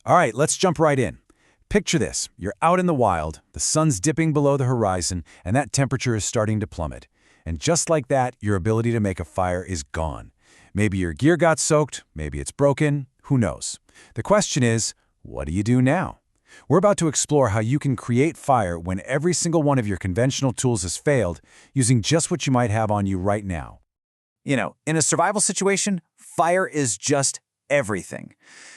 All right, let's jump right in. Picture this. You're out in the wild, the sun's dipping below the horizon, and that temperature is starting to plummet. And just like that, your ability to make a fire is gone. Maybe your gear got soaked, maybe it's broken, who knows? The question is, what do you do now? We're about to explore how you can create fire when every single one of your conventional tools has failed, using just what you might have on you right now. In a survival situation, fire is just everything.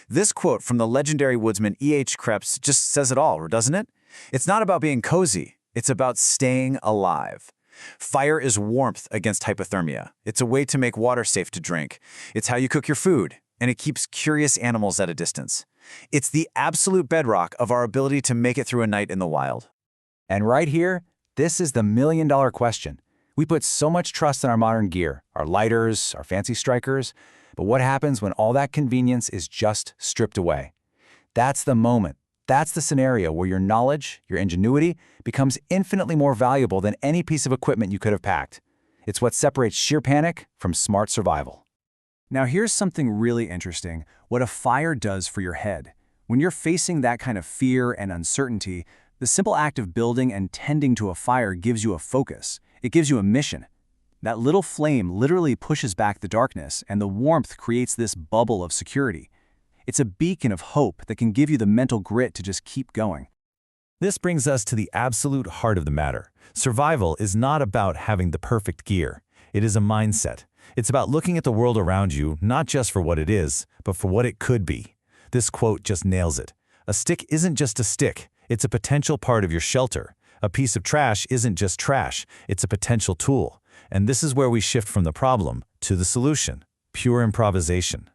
This quote from the legendary woodsman E.H. Krebs just says it all, doesn't it? It's not about being cozy, it's about staying alive. Fire is warmth against hypothermia. It's a way to make water safe to drink. It's how you cook your food, and it keeps curious animals at a distance. It's the absolute bedrock of our ability to make it through a night in the wild. And right here, this is the million-dollar question. We put so much trust in our modern gear, our lighters, our fancy strikers, but what happens when all that convenience is just stripped away? That's the moment. That's the scenario where your knowledge, your ingenuity, becomes infinitely more valuable than any piece of equipment you could have packed. It's what separates sheer panic from smart survival. Now here's something really interesting, what a fire does for your head. When you're facing that kind of fear and uncertainty, the simple act of building and tending to a fire gives you a focus. It gives you a mission. That little flame literally pushes back the darkness, and the warmth creates this bubble of security. It's a beacon of hope that can give you the mental grit to just keep going. This brings us to the absolute heart of the matter. Survival is not about having the perfect gear. It is a mindset. It's about looking at the world around you, not just for what it is, but for what it could be. This quote just nails it. A stick isn't just a stick. It's a potential part of your shelter. A piece of trash isn't just trash. It's a potential tool. And this is where we shift from the problem to the solution. Pure improvisation.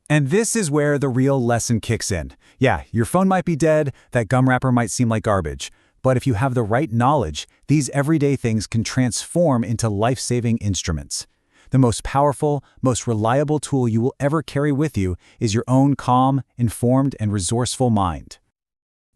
And this is where the real lesson kicks in. Yeah, your phone might be dead, that gum wrapper might seem like garbage, but if you have the right knowledge, these everyday things can transform into life-saving instruments. The most powerful, most reliable tool you will ever carry with you is your own calm, informed, and resourceful mind.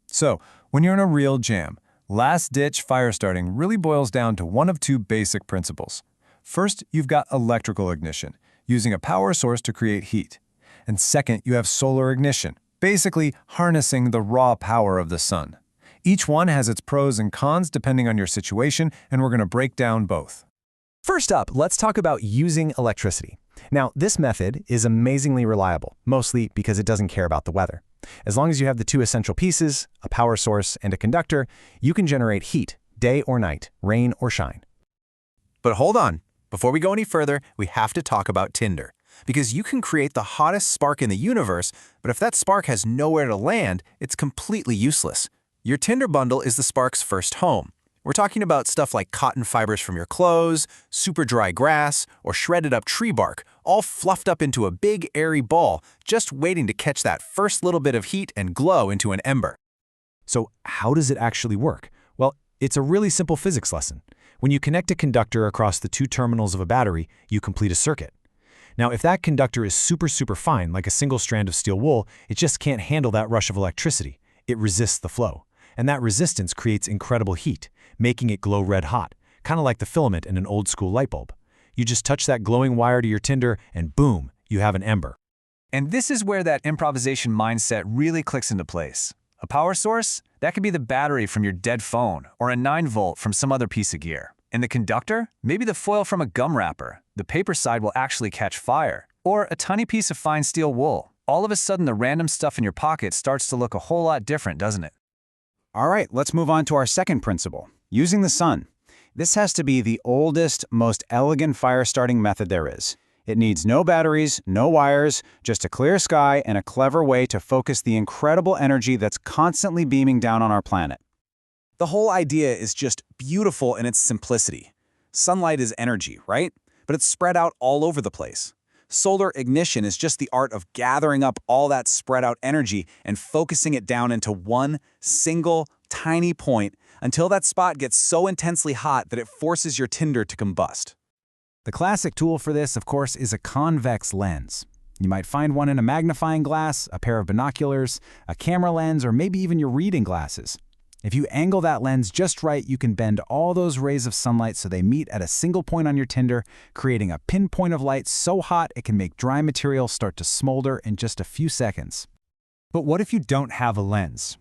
So, when you're in a real jam, last-ditch fire starting really boils down to one of two basic principles. First, you've got electrical ignition, using a power source to create heat. And second, you have solar ignition, basically harnessing the raw power of the sun. Each one has its pros and cons depending on your situation, and we're going to break down both. First up, let's talk about using electricity. Now, this method is amazingly reliable, mostly because it doesn't care about the weather. As long as you have the two essential pieces, a power source and a conductor, you can generate heat, day or night, rain or shine. But hold on. Before we go any further, we have to talk about Tinder. Because you can create the hottest spark in the universe, but if that spark has nowhere to land, it's completely useless. Your Tinder bundle is the spark's first home. We're talking about stuff like cotton fibers from your clothes, super dry grass, or shredded up tree bark, all fluffed up into a big airy ball, just waiting to catch that first little bit of heat and glow into an ember. So how does it actually work? Well, it's a really simple physics lesson. When you connect a conductor across the two terminals of a battery, you complete a circuit. Now, if that conductor is super fine, like a single strand of steel wool, it just can't handle that rush of electricity. It resists the flow. And that resistance creates incredible heat, making it glow red hot, kind of like the filament in an old school light bulb. You just touch that glowing wire to your Tinder, and boom, you have an ember. And this is where that improvisation mindset really clicks into place. A power source? That could be the battery from your dead phone, or a 9-volt from some other piece of gear. And the conductor? Maybe the foil from a gum wrapper. The paper side will actually catch fire. Or a tiny piece of fine steel wool. All of a sudden, the random stuff in your pocket starts to look a whole lot different, doesn't it? All right, let's move on to our second principle, using the sun. This has to be the oldest, most elegant fire-starting method there is. It needs no batteries, no wires, just a clear sky and a clever way to focus the incredible energy that's constantly beaming down on our planet. The whole idea is just beautiful in its simplicity. Sunlight is energy, right? But it's spread out all over the place. Solar ignition is just the art of gathering up all that spread out energy and focusing it down into one single, tiny point until that spot gets so intensely hot that it forces your Tinder to combust. The classic tool for this, of course, is a convex lens. You might find one in a magnifying glass, a pair of binoculars, a camera lens, or maybe even your reading glasses. If you angle that lens just right, you can bend all those rays of sunlight so they meet at a single point on your Tinder, creating a pinpoint of light so hot it can make dry material start to smolder in just a few seconds. But what if you don't have a lens?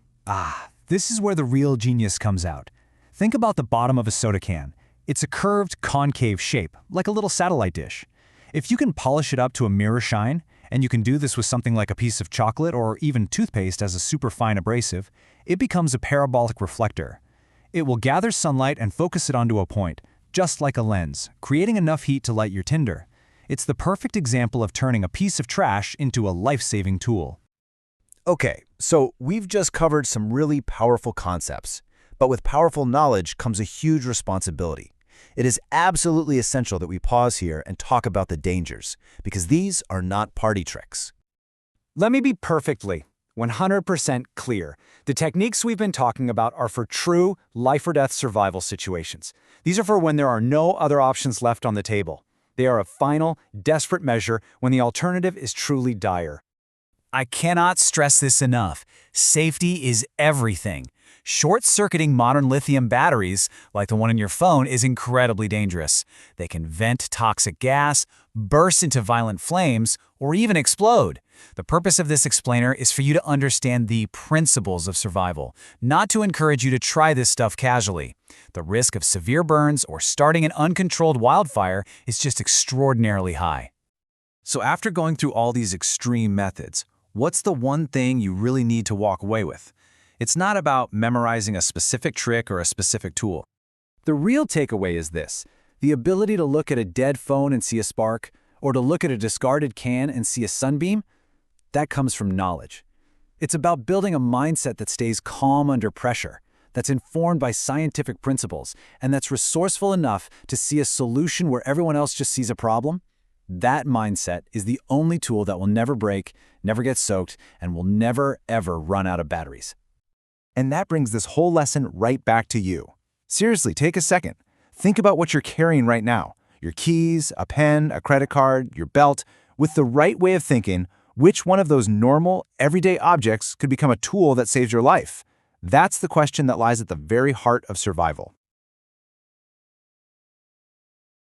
This is where the real genius comes out. Think about the bottom of a soda can. It's a curved, concave shape, like a little satellite dish. If you can polish it up to a mirror shine, and you can do this with something like a piece of chocolate or even toothpaste as a superfine abrasive, it becomes a parabolic reflector. It will gather sunlight and focus it onto a point, just like a lens, creating enough heat to light your tinder. It's the perfect example of turning a piece of trash into a life-saving tool. Okay, so we've just covered some really powerful concepts. But with powerful knowledge comes a huge responsibility. It is absolutely essential that we pause here and talk about the dangers, because these are not party tricks. Let me be perfectly, 100% clear. The techniques we've been talking about are for true life-or-death survival situations. These are for when there are no other options left on the table. They are a final, desperate measure when the alternative is truly dire. I cannot stress this enough. Safety is everything. Short-circuiting modern lithium batteries, like the one in your phone, is incredibly dangerous. They can vent toxic gas, burst into violent flames, or even explode. The purpose of this explainer is for you to understand the principles of survival, not to encourage you to try this stuff casually. The risk of severe burns or starting an uncontrolled wildfire is just extraordinarily high. So after going through all these extreme methods, what's the one thing you really need to walk away with? It's not about memorizing a specific trick or a specific tool. The real takeaway is this: the ability to look at a dead phone and see a spark, or to look at a discarded can and see a sunbeam, that comes from knowledge. It's about building a mindset that stays calm under pressure, that's informed by scientific principles, and that's resourceful enough to see a solution where everyone else just sees a problem. That mindset is the only tool that will never break, never get soaked, and will never, ever run out of batteries. And that brings this whole lesson right back to you. Seriously, take a second. Think about what you're carrying right now. Your keys, a pen, a credit card, your belt. With the right way of thinking, which one of those normal, everyday objects could become a tool that saves your life? That's the question that lies at the very heart of survival.